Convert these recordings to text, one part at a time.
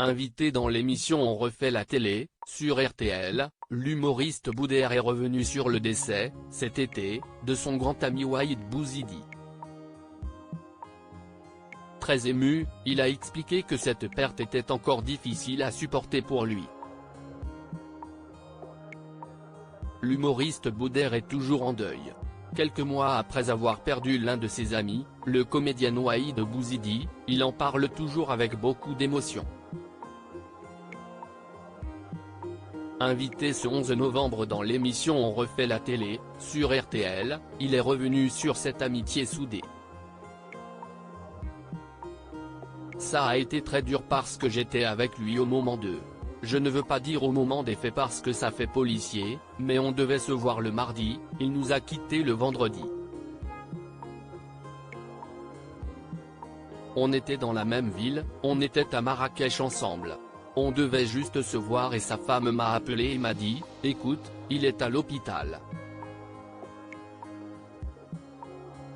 Invité dans l'émission On refait la télé, sur RTL, l'humoriste Boudère est revenu sur le décès, cet été, de son grand ami Waïd Bouzidi. Très ému, il a expliqué que cette perte était encore difficile à supporter pour lui. L'humoriste Boudère est toujours en deuil. Quelques mois après avoir perdu l'un de ses amis, le comédien Waïd Bouzidi, il en parle toujours avec beaucoup d'émotion. Invité ce 11 novembre dans l'émission On refait la télé, sur RTL, il est revenu sur cette amitié soudée. Ça a été très dur parce que j'étais avec lui au moment je ne veux pas dire au moment des faits parce que ça fait policier, mais on devait se voir le mardi, il nous a quittés le vendredi. On était dans la même ville, on était à Marrakech ensemble. On devait juste se voir et sa femme m'a appelé et m'a dit, écoute, il est à l'hôpital.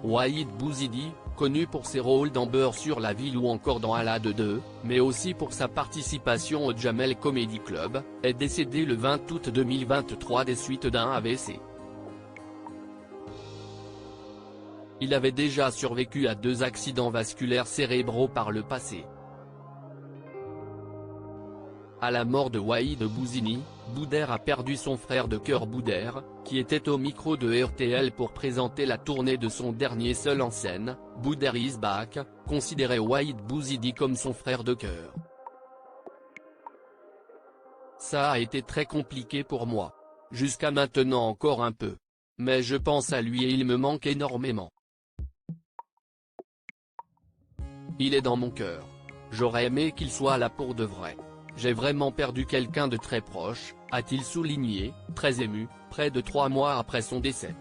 Waïd Bouzidi, connu pour ses rôles dans Beurre sur la ville ou encore dans Alade 2, mais aussi pour sa participation au Jamel Comedy Club, est décédé le 20 août 2023 des suites d'un AVC. Il avait déjà survécu à 2 accidents vasculaires cérébraux par le passé. À la mort de Waïd Bouzidi, Boudère a perdu son frère de cœur Boudère, qui était au micro de RTL pour présenter la tournée de son dernier seul en scène, Boudère is back, considérait Waïd Bouzidi comme son frère de cœur. Ça a été très compliqué pour moi. Jusqu'à maintenant encore un peu. Mais je pense à lui et il me manque énormément. Il est dans mon cœur. J'aurais aimé qu'il soit là pour de vrai. J'ai vraiment perdu quelqu'un de très proche, a-t-il souligné, très ému, près de 3 mois après son décès.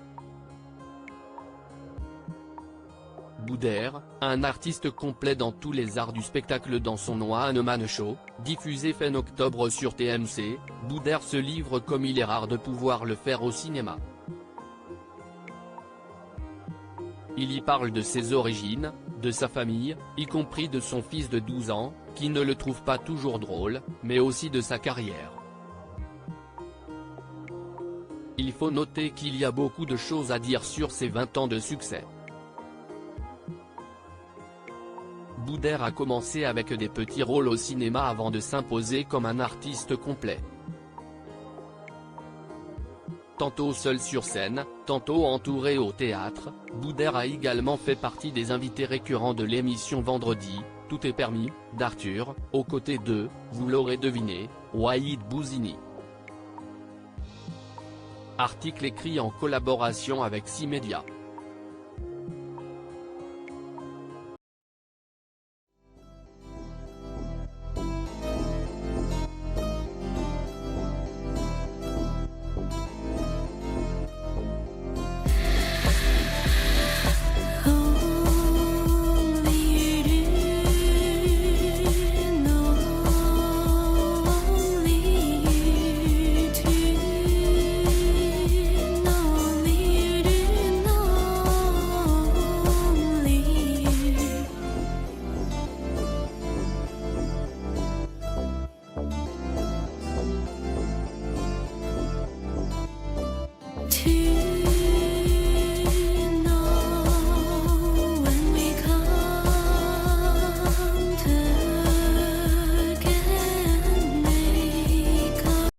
Boudère, un artiste complet dans tous les arts du spectacle dans son One Man Show, diffusé fin octobre sur TMC, Boudère se livre comme il est rare de pouvoir le faire au cinéma. Il y parle de ses origines, de sa famille, y compris de son fils de 12 ans, qui ne le trouve pas toujours drôle, mais aussi de sa carrière. Il faut noter qu'il y a beaucoup de choses à dire sur ses 20 ans de succès. Boudère a commencé avec des petits rôles au cinéma avant de s'imposer comme un artiste complet. Tantôt seul sur scène, tantôt entouré au théâtre, Boudère a également fait partie des invités récurrents de l'émission Vendredi, Tout est permis, d'Arthur, aux côtés de, vous l'aurez deviné, Waïd Bouzidi. Article écrit en collaboration avec 6 médias.